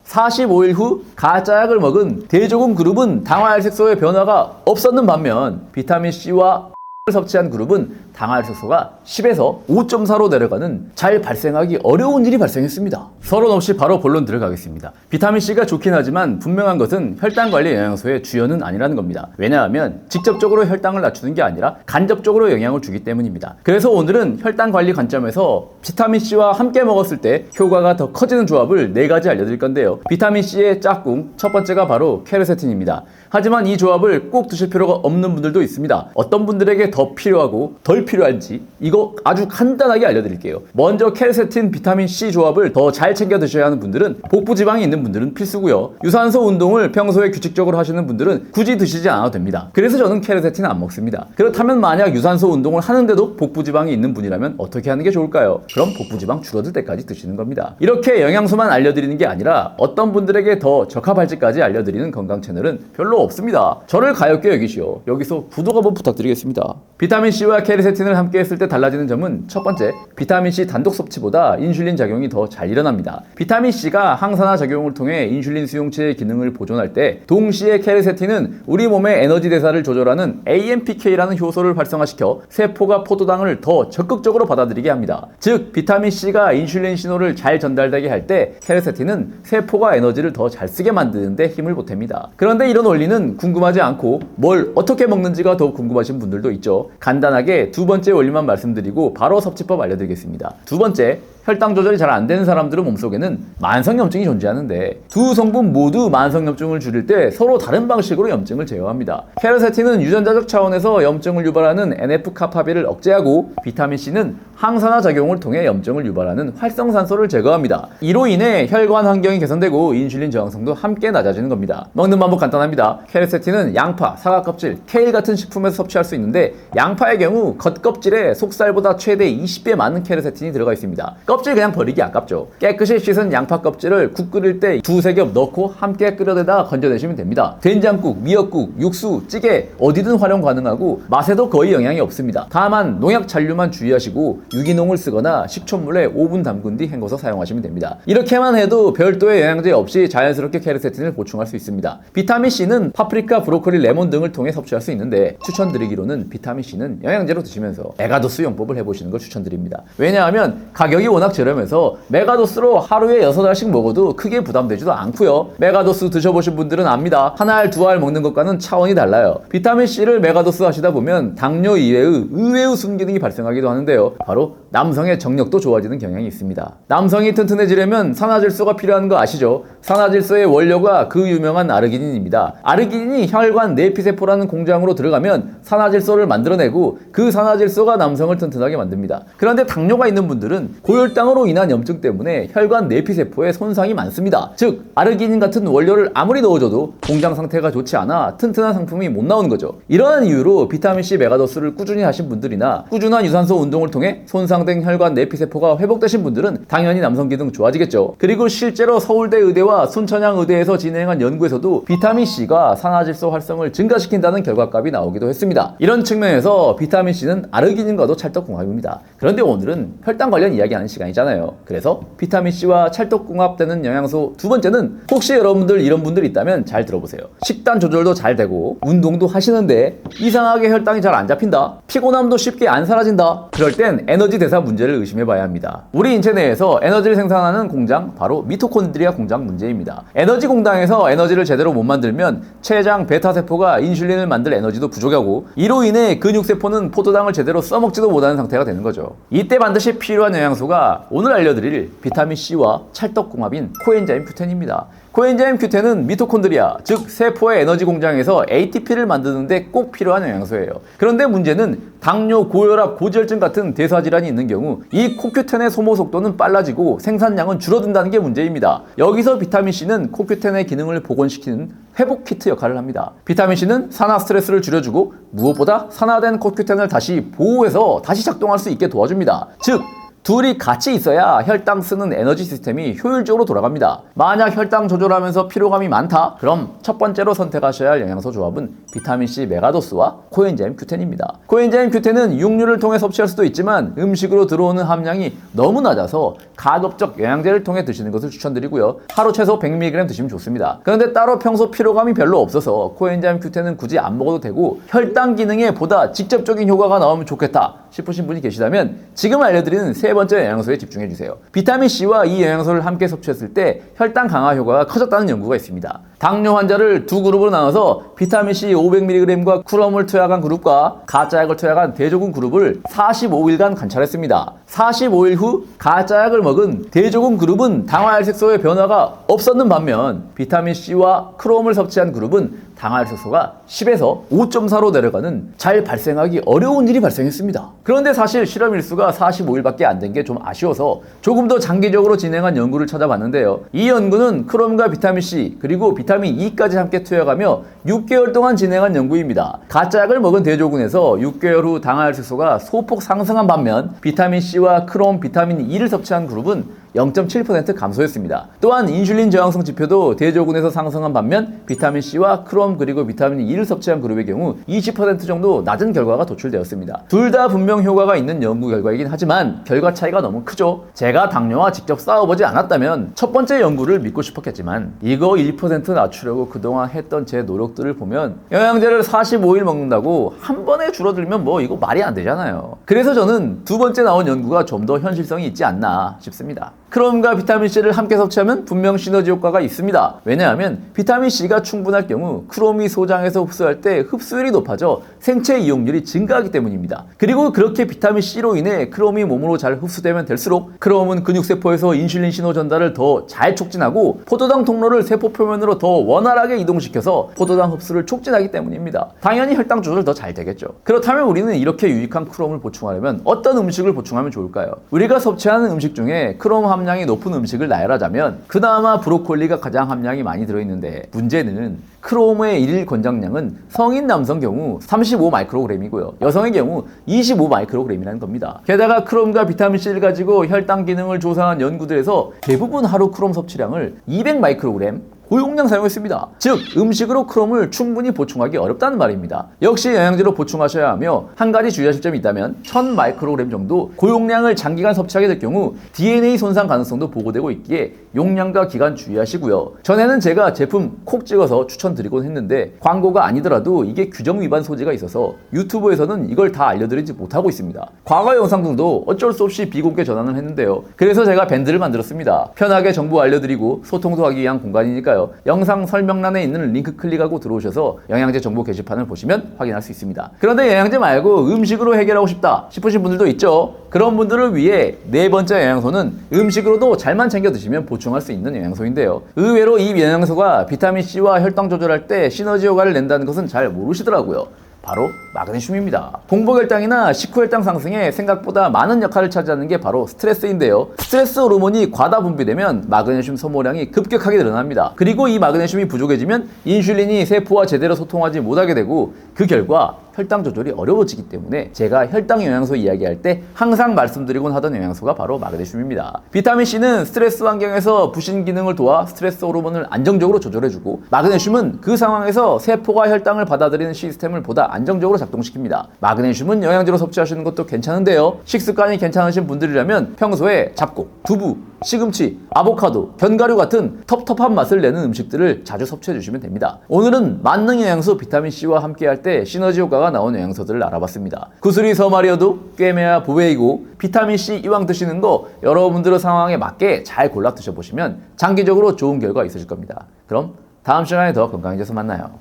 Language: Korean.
45일 후 가짜약을 먹은 대조군 그룹은 당화혈색소의 변화가 없었는 반면 비타민C와 를 섭취한 그룹은 당화혈색소가 10에서 5.4로 내려가는 잘 발생하기 어려운 일이 발생했습니다. 서론 없이 바로 본론 들어가겠습니다. 비타민C가 좋긴 하지만 분명한 것은 혈당관리 영양소의 주연은 아니라는 겁니다. 왜냐하면 직접적으로 혈당을 낮추는 게 아니라 간접적으로 영향을 주기 때문입니다. 그래서 오늘은 혈당관리 관점에서 비타민C와 함께 먹었을 때 효과가 더 커지는 조합을 4가지 알려드릴 건데요. 비타민C의 짝꿍 첫 번째가 바로 케르세틴입니다. 하지만 이 조합을 꼭 드실 필요가 없는 분들도 있습니다. 어떤 분들에게 더 필요하고 덜 필요한지 이거 아주 간단하게 알려드릴게요. 먼저 케르세틴 비타민C 조합을 더 잘 챙겨 드셔야 하는 분들은 복부 지방이 있는 분들은 필수고요. 유산소 운동을 평소에 규칙적으로 하시는 분들은 굳이 드시지 않아도 됩니다. 그래서 저는 케르세틴 안 먹습니다. 그렇다면 만약 유산소 운동을 하는데도 복부 지방이 있는 분이라면 어떻게 하는 게 좋을까요? 그럼 복부 지방 줄어들 때까지 드시는 겁니다. 이렇게 영양소만 알려드리는 게 아니라 어떤 분들에게 더 적합할지까지 알려드리는 건강 채널은 별로 없습니다. 저를 가볍게 여기시오. 여기서 구독 한번 부탁드리겠습니다. 비타민C와 케르세틴을 함께 했을 때 달라지는 점은 첫 번째, 비타민C 단독 섭취보다 인슐린 작용이 더 잘 일어납니다. 비타민C가 항산화 작용을 통해 인슐린 수용체의 기능을 보존할 때 동시에 케르세틴은 우리 몸의 에너지 대사를 조절하는 AMPK라는 효소를 활성화시켜 세포가 포도당을 더 적극적으로 받아들이게 합니다. 즉 비타민C가 인슐린 신호를 잘 전달되게 할 때 케르세틴은 세포가 에너지를 더 잘 쓰게 만드는 데 힘을 보탭니다. 그런데 이런 원리는 궁금하지 않고 뭘 어떻게 먹는지가 더 궁금하신 분들도 있죠. 간단하게 두 번째 원리만 말씀드리고 바로 섭취법 알려드리겠습니다. 두 번째, 혈당 조절이 잘 안 되는 사람들의 몸속에는 만성염증이 존재하는데 두 성분 모두 만성염증을 줄일 때 서로 다른 방식으로 염증을 제어합니다. 케르세틴은 유전자적 차원에서 염증을 유발하는 NF-카파비를 억제하고 비타민C는 항산화 작용을 통해 염증을 유발하는 활성산소를 제거합니다. 이로 인해 혈관 환경이 개선되고 인슐린 저항성도 함께 낮아지는 겁니다. 먹는 방법 간단합니다. 케르세틴은 양파, 사과 껍질, 케일 같은 식품에서 섭취할 수 있는데 양파의 경우 겉껍질에 속살보다 최대 20배 많은 케르세틴이 들어가 있습니다. 껍질 그냥 버리기 아깝죠. 깨끗이 씻은 양파 껍질을 국 끓일 때 두세 겹 넣고 함께 끓여대다 건져내시면 됩니다. 된장국, 미역국, 육수, 찌개 어디든 활용 가능하고 맛에도 거의 영향이 없습니다. 다만 농약 잔류만 주의하시고 유기농을 쓰거나 식초물에 5분 담근 뒤 헹궈서 사용하시면 됩니다. 이렇게만 해도 별도의 영양제 없이 자연스럽게 케르세틴을 보충할 수 있습니다. 비타민C는 파프리카, 브로콜리, 레몬 등을 통해 섭취할 수 있는데 추천드리기로는 비타민C는 영양제로 드시면서 메가도스 용법을 해보시는 걸 추천드립니다. 왜냐하면 가격이 워낙 저렴해서 메가도스로 하루에 6알씩 먹어도 크게 부담되지도 않고요. 메가도스 드셔보신 분들은 압니다. 한 알, 두 알 먹는 것과는 차원이 달라요. 비타민C를 메가도스 하시다 보면 당뇨 이외의 의외의 순기능이 발생하기도 하는데요. 바로 남성의 정력도 좋아지는 경향이 있습니다. 남성이 튼튼해지려면 산화질소가 필요한 거 아시죠? 산화질소의 원료가 그 유명한 아르기닌입니다. 아르기닌이 혈관 내피세포라는 공장으로 들어가면 산화질소를 만들어내고 그 산화질소가 남성을 튼튼하게 만듭니다. 그런데 당뇨가 있는 분들은 고혈당으로 인한 염증 때문에 혈관 내피세포에 손상이 많습니다. 즉 아르기닌 같은 원료를 아무리 넣어줘도 공장 상태가 좋지 않아 튼튼한 상품이 못 나오는 거죠. 이러한 이유로 비타민C 메가도스를 꾸준히 하신 분들이나 꾸준한 유산소 운동을 통해 손상된 혈관 내피세포가 회복되신 분들은 당연히 남성 기능 좋아지겠죠. 그리고 실제로 서울대 의대와 순천향 의대에서 진행한 연구에서도 비타민C가 산화질소 활성을 증가시킨다는 결과값이 나오기도 했습니다. 이런 측면에서 비타민C는 아르기닌과도 찰떡궁합입니다. 그런데 오늘은 혈당 관련 이야기하는 시간이잖아요. 그래서 비타민C와 찰떡궁합되는 영양소 두 번째는 혹시 여러분들 이런 분들 있다면 잘 들어보세요. 식단 조절도 잘 되고 운동도 하시는데 이상하게 혈당이 잘 안 잡힌다? 피곤함도 쉽게 안 사라진다? 그럴 땐 에너지 대사 문제를 의심해 봐야 합니다. 우리 인체 내에서 에너지를 생산하는 공장 바로 미토콘드리아 공장 문제입니다. 에너지 공장에서 에너지를 제대로 못 만들면 췌장 베타세포가 인슐린을 만들 에너지도 부족하고 이로 인해 근육세포는 포도당을 제대로 써먹지도 못하는 상태가 되는 거죠. 이때 반드시 필요한 영양소가 오늘 알려드릴 비타민C와 찰떡궁합인 코엔자임 큐텐입니다. 코엔자임 큐텐은 미토콘드리아, 즉 세포의 에너지 공장에서 ATP를 만드는데 꼭 필요한 영양소예요. 그런데 문제는 당뇨, 고혈압, 고지혈증 같은 대사질환이 있는 경우 이 코큐텐의 소모 속도는 빨라지고 생산량은 줄어든다는 게 문제입니다. 여기서 비타민C는 코큐텐의 기능을 복원시키는 회복 키트 역할을 합니다. 비타민C는 산화 스트레스를 줄여주고 무엇보다 산화된 코큐텐을 다시 보호해서 다시 작동할 수 있게 도와줍니다. 즉 둘이 같이 있어야 혈당 쓰는 에너지 시스템이 효율적으로 돌아갑니다. 만약 혈당 조절하면서 피로감이 많다? 그럼 첫 번째로 선택하셔야 할 영양소 조합은 비타민C 메가도스와 코엔자임 Q10입니다. 코엔자임 Q10은 육류를 통해 섭취할 수도 있지만 음식으로 들어오는 함량이 너무 낮아서 가급적 영양제를 통해 드시는 것을 추천드리고요. 하루 최소 100mg 드시면 좋습니다. 그런데 따로 평소 피로감이 별로 없어서 코엔자임 Q10은 굳이 안 먹어도 되고 혈당 기능에 보다 직접적인 효과가 나오면 좋겠다 싶으신 분이 계시다면 지금 알려드리는 세 번째 영양소에 집중해주세요. 비타민C와 이 영양소를 함께 섭취했을 때 혈당 강화 효과가 커졌다는 연구가 있습니다. 당뇨 환자를 두 그룹으로 나눠서 비타민C 500mg과 쿠럼을 투약한 그룹과 가짜약을 투약한 대조군 그룹을 45일간 관찰했습니다. 45일 후 가짜약을 먹은 대조군 그룹은 당화혈색소의 변화가 없었는 반면 비타민C와 크롬을 섭취한 그룹은 당화혈색소가 10에서 5.4로 내려가는 잘 발생하기 어려운 일이 발생했습니다. 그런데 사실 실험 일수가 45일밖에 안 된 게 좀 아쉬워서 조금 더 장기적으로 진행한 연구를 찾아봤는데요. 이 연구는 크롬과 비타민C 그리고 비타민 E까지 함께 투약하며 6개월 동안 진행한 연구입니다. 가짜약을 먹은 대조군에서 6개월 후 당화혈색소가 소폭 상승한 반면 비타민C와 크롬, 비타민 E를 섭취한 그룹은 0.7% 감소했습니다. 또한 인슐린 저항성 지표도 대조군에서 상승한 반면 비타민C와 크롬 그리고 비타민 E를 섭취한 그룹의 경우 20% 정도 낮은 결과가 도출되었습니다. 둘 다 분명 효과가 있는 연구 결과이긴 하지만 결과 차이가 너무 크죠. 제가 당뇨와 직접 싸워보지 않았다면 첫 번째 연구를 믿고 싶었겠지만 이거 1% 낮추려고 그동안 했던 제 노력들을 보면 영양제를 45일 먹는다고 한 번에 줄어들면 뭐 이거 말이 안 되잖아요. 그래서 저는 두 번째 나온 연구가 좀 더 현실성이 있지 않나 싶습니다. 크롬과 비타민C를 함께 섭취하면 분명 시너지 효과가 있습니다. 왜냐하면 비타민C가 충분할 경우 크롬이 소장에서 흡수할 때 흡수율이 높아져 생체 이용률이 증가하기 때문입니다. 그리고 그렇게 비타민C로 인해 크롬이 몸으로 잘 흡수되면 될수록 크롬은 근육세포에서 인슐린 신호 전달을 더 잘 촉진하고 포도당 통로를 세포 표면으로 더 원활하게 이동시켜서 포도당 흡수를 촉진하기 때문입니다. 당연히 혈당 조절 더 잘 되겠죠. 그렇다면 우리는 이렇게 유익한 크롬을 보충하려면 어떤 음식을 보충하면 좋을까요? 우리가 섭취하는 음식 중에 크롬 함량이 높은 음식을 나열하자면 그나마 브로콜리가 가장 함량이 많이 들어있는데 문제는 크롬의 일일 권장량은 성인 남성 경우 35 마이크로그램이고요. 여성의 경우 25 마이크로그램이라는 겁니다. 게다가 크롬과 비타민C를 가지고 혈당 기능을 조사한 연구들에서 대부분 하루 크롬 섭취량을 200 마이크로그램 고용량 사용했습니다. 즉 음식으로 크롬을 충분히 보충하기 어렵다는 말입니다. 역시 영양제로 보충하셔야 하며 한 가지 주의하실 점이 있다면 1000 마이크로그램 정도 고용량을 장기간 섭취하게 될 경우 DNA 손상 가능성도 보고되고 있기에 용량과 기간 주의하시고요. 전에는 제가 제품 콕 찍어서 추천드리곤 했는데 광고가 아니더라도 이게 규정 위반 소지가 있어서 유튜브에서는 이걸 다 알려드리지 못하고 있습니다. 과거 영상 등도 어쩔 수 없이 비공개 전환을 했는데요. 그래서 제가 밴드를 만들었습니다. 편하게 정보 알려드리고 소통도 하기 위한 공간이니까요. 영상 설명란에 있는 링크 클릭하고 들어오셔서 영양제 정보 게시판을 보시면 확인할 수 있습니다. 그런데 영양제 말고 음식으로 해결하고 싶다 싶으신 분들도 있죠. 그런 분들을 위해 네 번째 영양소는 음식으로도 잘만 챙겨 드시면 보충할 수 있는 영양소인데요. 의외로 이 영양소가 비타민C와 혈당 조절할 때 시너지 효과를 낸다는 것은 잘 모르시더라고요. 바로 마그네슘입니다. 공복혈당이나 식후혈당 상승에 생각보다 많은 역할을 차지하는 게 바로 스트레스인데요. 스트레스 호르몬이 과다 분비되면 마그네슘 소모량이 급격하게 늘어납니다. 그리고 이 마그네슘이 부족해지면 인슐린이 세포와 제대로 소통하지 못하게 되고 그 결과 혈당 조절이 어려워지기 때문에 제가 혈당 영양소 이야기할 때 항상 말씀드리곤 하던 영양소가 바로 마그네슘입니다. 비타민C는 스트레스 환경에서 부신 기능을 도와 스트레스 호르몬을 안정적으로 조절해주고 마그네슘은 그 상황에서 세포가 혈당을 받아들이는 시스템을 보다 안정적으로 작동시킵니다. 마그네슘은 영양제로 섭취하시는 것도 괜찮은데요. 식습관이 괜찮으신 분들이라면 평소에 잡곡, 두부, 시금치, 아보카도, 견과류 같은 텁텁한 맛을 내는 음식들을 자주 섭취해 주시면 됩니다. 오늘은 만능 영양소 비타민C와 함께할 때 시너지 효과가 나온 영양소들을 알아봤습니다. 구슬이 서말이어도 꿰매야 보배이고 비타민C 이왕 드시는 거 여러분들의 상황에 맞게 잘 골라 드셔보시면 장기적으로 좋은 결과 있으실 겁니다. 그럼 다음 시간에 더 건강해져서 만나요.